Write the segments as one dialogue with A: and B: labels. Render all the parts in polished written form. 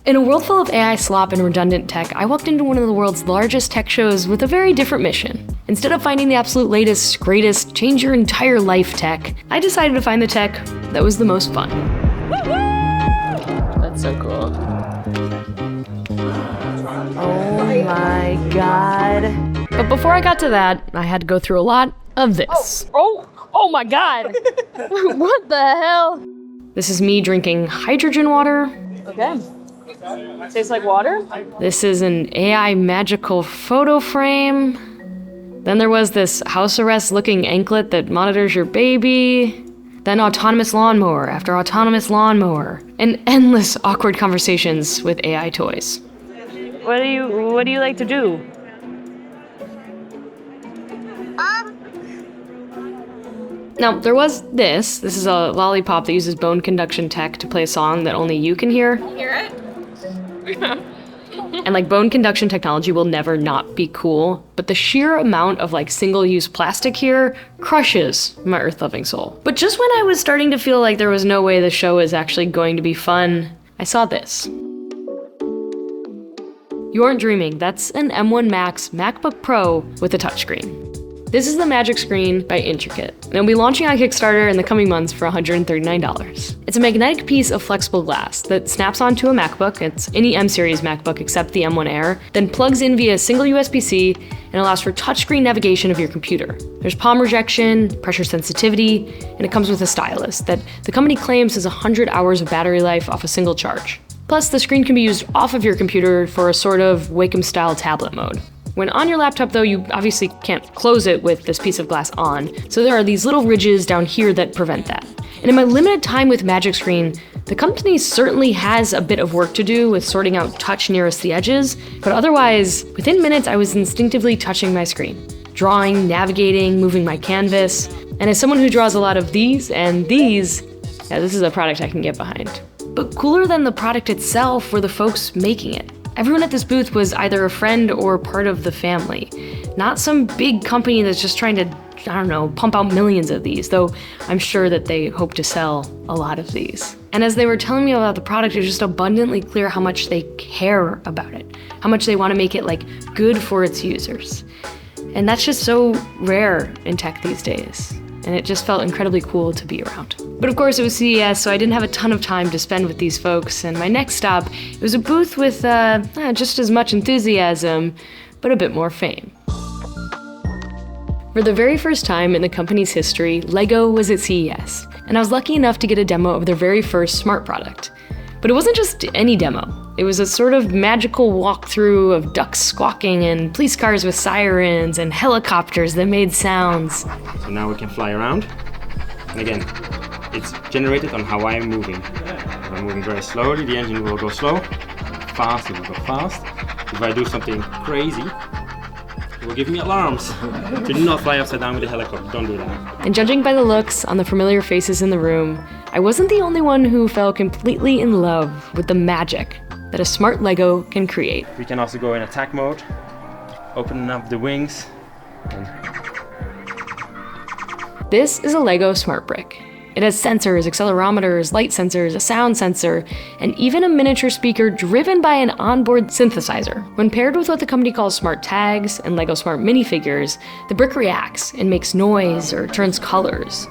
A: In a world full of AI slop and redundant tech, I walked into one of the world's largest tech shows with a very different mission. Instead of finding the absolute latest, greatest, change your entire life tech, I decided to find the tech that was the most fun. That's so cool. Oh my god. But before I got to that, I had to go through a lot of this. Oh my god. What the hell? This is me drinking hydrogen water. Okay. Tastes like water. This is an AI magical photo frame. Then there was this house arrest looking anklet that monitors your baby. Then autonomous lawnmower after autonomous lawnmower. And endless awkward conversations with AI toys. What do you like to do? Now, there was this. This is a lollipop that uses bone conduction tech to play a song that only you can hear.
B: Hear it?
A: And like bone conduction technology will never not be cool, but the sheer amount of like single-use plastic here crushes my earth-loving soul. But just when I was starting to feel like there was no way the show is actually going to be fun, I saw this. You aren't dreaming, that's an M1 Max MacBook Pro with a touchscreen. This is the Magic Screen by Intricuit, and it'll be launching on Kickstarter in the coming months for $139. It's a magnetic piece of flexible glass that snaps onto a MacBook. It's any M-series MacBook except the M1 Air, then plugs in via a single USB-C and allows for touchscreen navigation of your computer. There's palm rejection, pressure sensitivity, and it comes with a stylus that the company claims has 100 hours of battery life off a single charge. Plus, the screen can be used off of your computer for a sort of Wacom-style tablet mode. When on your laptop though, you obviously can't close it with this piece of glass on, so there are these little ridges down here that prevent that. And in my limited time with Magic Screen, the company certainly has a bit of work to do with sorting out touch nearest the edges, but otherwise, within minutes I was instinctively touching my screen. Drawing, navigating, moving my canvas, and as someone who draws a lot of these and these, yeah, this is a product I can get behind. But cooler than the product itself were the folks making it. Everyone at this booth was either a friend or part of the family. Not some big company that's just trying to, I don't know, pump out millions of these, though I'm sure that they hope to sell a lot of these. And as they were telling me about the product, it was just abundantly clear how much they care about it, how much they want to make it like good for its users. And that's just so rare in tech these days. And it just felt incredibly cool to be around. But of course it was CES, so I didn't have a ton of time to spend with these folks, and my next stop, it was a booth with just as much enthusiasm, but a bit more fame. For the very first time in the company's history, LEGO was at CES, and I was lucky enough to get a demo of their very first smart product. But it wasn't just any demo. It was a sort of magical walkthrough of ducks squawking and police cars with sirens and helicopters that made sounds.
C: So now we can fly around. And again, it's generated on how I'm moving. If I'm moving very slowly, the engine will go slow. Fast, it will go fast. If I do something crazy, it will give me alarms. Do not fly upside down with a helicopter, don't do that.
A: And judging by the looks on the familiar faces in the room, I wasn't the only one who fell completely in love with the magic that a smart Lego can create.
C: We can also go in attack mode, opening up the wings.
A: This is a Lego Smart Brick. It has sensors, accelerometers, light sensors, a sound sensor, and even a miniature speaker driven by an onboard synthesizer. When paired with what the company calls smart tags and Lego Smart minifigures, the brick reacts and makes noise or turns colors.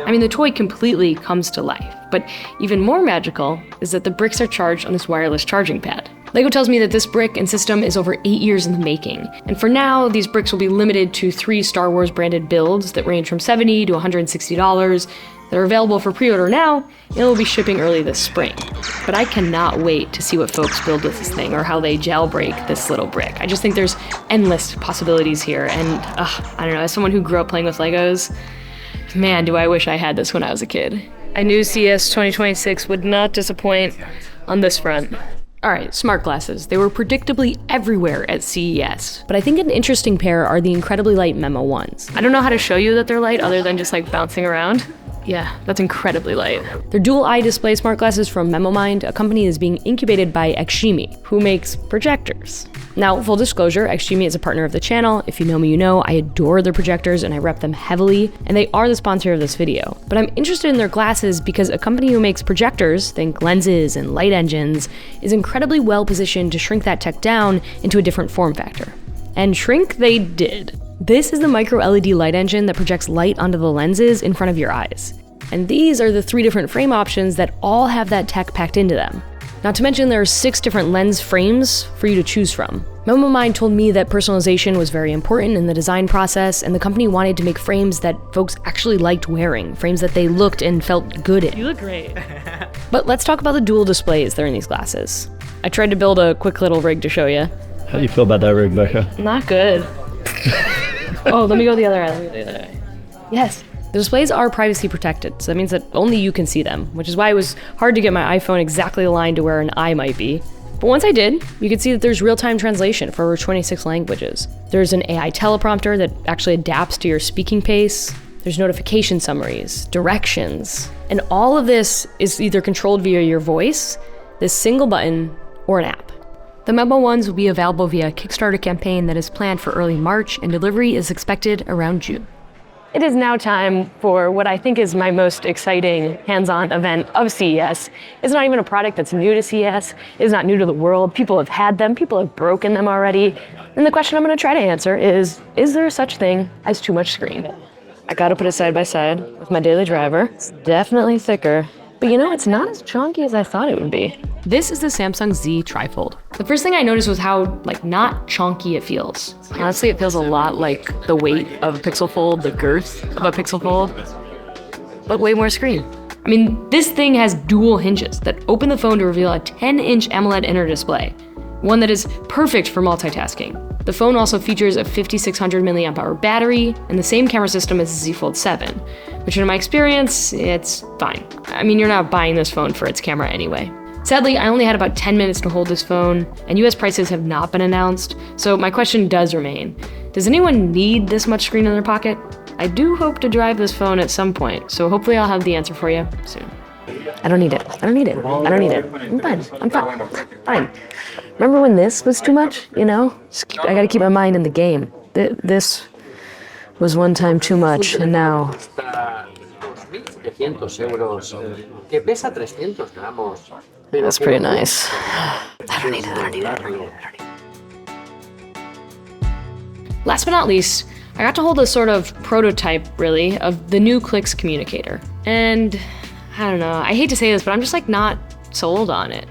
A: I mean, the toy completely comes to life, but even more magical is that the bricks are charged on this wireless charging pad. LEGO tells me that this brick and system is over 8 years in the making, and for now, these bricks will be limited to 3 Star Wars branded builds that range from $70 to $160 that are available for pre-order now, and it will be shipping early this spring. But I cannot wait to see what folks build with this thing or how they jailbreak this little brick. I just think there's endless possibilities here, and I don't know, as someone who grew up playing with Legos, man, do I wish I had this when I was a kid. I knew CES 2026 would not disappoint on this front. All right, smart glasses. They were predictably everywhere at CES, but I think an interesting pair are the incredibly light Memo ones. I don't know how to show you that they're light other than just like bouncing around. Yeah, that's incredibly light. They're dual eye display smart glasses from MemoMind, a company that's being incubated by Eximi, who makes projectors. Now, full disclosure, XGME is a partner of the channel. If you know me, you know I adore their projectors and I rep them heavily, and they are the sponsor of this video. But I'm interested in their glasses because a company who makes projectors, think lenses and light engines, is incredibly well positioned to shrink that tech down into a different form factor. And shrink they did. This is the micro LED light engine that projects light onto the lenses in front of your eyes. And these are the 3 different frame options that all have that tech packed into them. Not to mention there are 6 different lens frames for you to choose from. MemoMind told me that personalization was very important in the design process, and the company wanted to make frames that folks actually liked wearing, frames that they looked and felt good in.
B: You look great.
A: But let's talk about the dual displays that are in these glasses. I tried to build a quick little rig to show you.
D: How do you feel about that rig, Becca?
A: Not good. Oh, let me go the other eye. Yes. The displays are privacy protected, so that means that only you can see them, which is why it was hard to get my iPhone exactly aligned to where an eye might be. But once I did, you could see that there's real-time translation for over 26 languages. There's an AI teleprompter that actually adapts to your speaking pace. There's notification summaries, directions, and all of this is either controlled via your voice, this single button, or an app. The Memo ones will be available via a Kickstarter campaign that is planned for early March, and delivery is expected around June. It is now time for what I think is my most exciting hands-on event of CES. It's not even a product that's new to CES. It's not new to the world. People have had them. People have broken them already. And the question I'm going to try to answer is there such thing as too much screen? I got to put it side by side with my daily driver. It's definitely thicker. But you know, it's not as chunky as I thought it would be. This is the Samsung Z TriFold. The first thing I noticed was how, not chunky it feels. Honestly, it feels a lot like the weight of a Pixel Fold, the girth of a Pixel Fold, but way more screen. I mean, this thing has dual hinges that open the phone to reveal a 10-inch AMOLED inner display, one that is perfect for multitasking. The phone also features a 5600 mAh battery and the same camera system as the Z Fold 7, which in my experience, it's fine. I mean, you're not buying this phone for its camera anyway. Sadly, I only had about 10 minutes to hold this phone, and US prices have not been announced, so my question does remain. Does anyone need this much screen in their pocket? I do hope to drive this phone at some point, so hopefully I'll have the answer for you soon. I don't need it. I'm fine. Remember when this was too much, I gotta keep my mind in the game. This was one time too much, and now...
E: 700 euros, que pesa 300 gramos.
A: That's pretty nice. I don't need it. Last but not least, I got to hold a sort of prototype, really, of the new Clicks Communicator. And I don't know, I hate to say this, but I'm just not sold on it.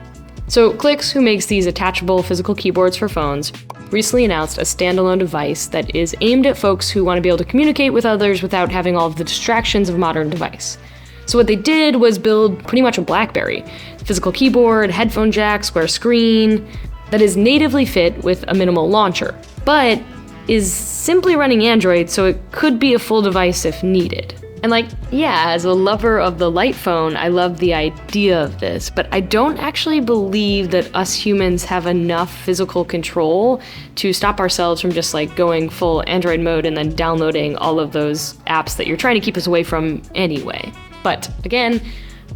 A: So Clicks, who makes these attachable physical keyboards for phones, recently announced a standalone device that is aimed at folks who want to be able to communicate with others without having all of the distractions of a modern device. So what they did was build pretty much a BlackBerry. Physical keyboard, headphone jack, square screen, that is natively fit with a minimal launcher, but is simply running Android, so it could be a full device if needed. And as a lover of the light phone, I love the idea of this, but I don't actually believe that us humans have enough physical control to stop ourselves from just going full Android mode and then downloading all of those apps that you're trying to keep us away from anyway. But again,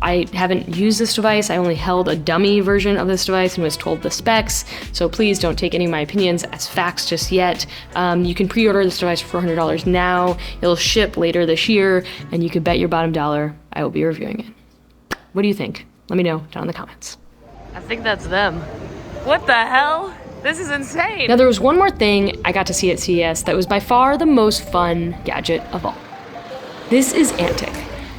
A: I haven't used this device. I only held a dummy version of this device and was told the specs, so please don't take any of my opinions as facts just yet. You can pre-order this device for $400 now. It'll ship later this year, and you can bet your bottom dollar I will be reviewing it. What do you think? Let me know down in the comments. I think that's them. What the hell? This is insane. Now there was one more thing I got to see at CES that was by far the most fun gadget of all. This is Antic,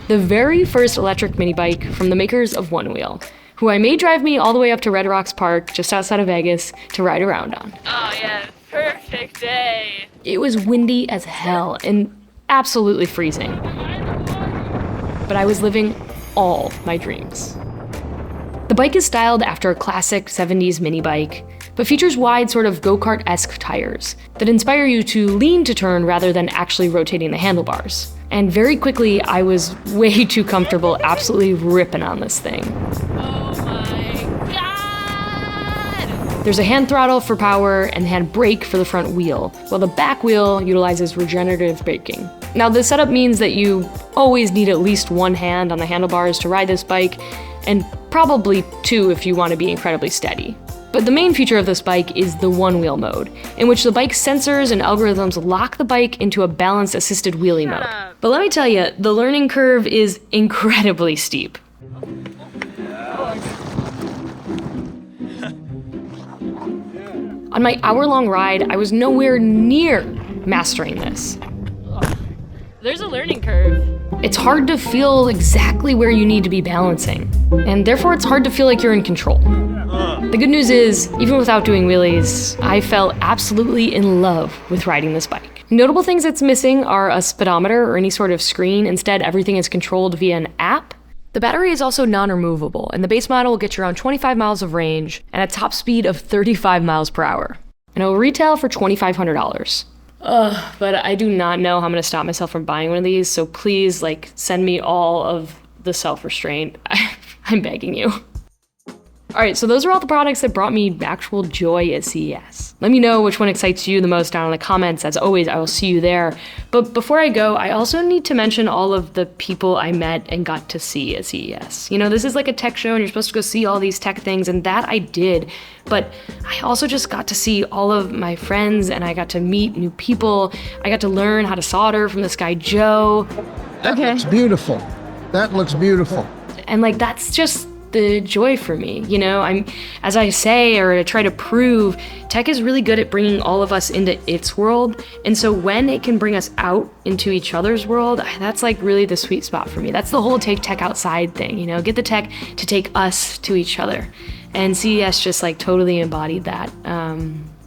A: the very first electric mini bike from the makers of OneWheel, who I made drive me all the way up to Red Rocks Park, just outside of Vegas, to ride around on. Oh yeah, perfect day. It was windy as hell and absolutely freezing. But I was living all my dreams. The bike is styled after a classic 70s mini bike, but features wide sort of go-kart-esque tires that inspire you to lean to turn rather than actually rotating the handlebars. And very quickly, I was way too comfortable absolutely ripping on this thing. Oh my God! There's a hand throttle for power and hand brake for the front wheel, while the back wheel utilizes regenerative braking. Now, this setup means that you always need at least one hand on the handlebars to ride this bike, and probably two if you want to be incredibly steady. But the main feature of this bike is the OneWheel mode, in which the bike's sensors and algorithms lock the bike into a balance-assisted wheelie mode. But let me tell you, the learning curve is incredibly steep. On my hour-long ride, I was nowhere near mastering this. There's a learning curve. It's hard to feel exactly where you need to be balancing, and therefore it's hard to feel like you're in control. The good news is, even without doing wheelies, I fell absolutely in love with riding this bike. Notable things it's missing are a speedometer or any sort of screen. Instead, everything is controlled via an app. The battery is also non-removable, and the base model will get you around 25 miles of range and a top speed of 35 miles per hour. And it will retail for $2,500. But I do not know how I'm gonna stop myself from buying one of these, so please, send me all of the self-restraint. I'm begging you. All right, so those are all the products that brought me actual joy at CES. Let me know which one excites you the most down in the comments. As always, I will see you there. But before I go, I also need to mention all of the people I met and got to see at CES. You know, this is like a tech show and you're supposed to go see all these tech things, and that I did. But I also just got to see all of my friends, and I got to meet new people. I got to learn how to solder from this guy, Joe.
B: That looks beautiful. That looks beautiful.
A: And that's just the joy for me, you know. As I say, or I try to prove, tech is really good at bringing all of us into its world, and so when it can bring us out into each other's world, that's really the sweet spot for me. That's the whole take tech outside thing, you know, get the tech to take us to each other, and CES just totally embodied that.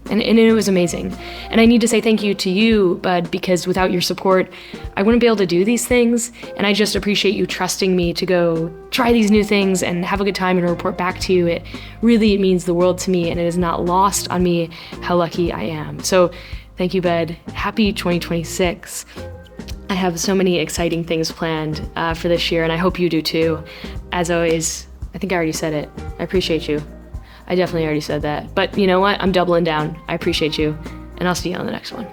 A: And it was amazing. And I need to say thank you to you, Bud, because without your support, I wouldn't be able to do these things. And I just appreciate you trusting me to go try these new things and have a good time and report back to you. It really means the world to me, and it is not lost on me how lucky I am. So thank you, Bud. Happy 2026. I have so many exciting things planned for this year, and I hope you do too. As always, I think I already said it. I appreciate you. I definitely already said that. But you know what? I'm doubling down. I appreciate you, and I'll see you on the next one.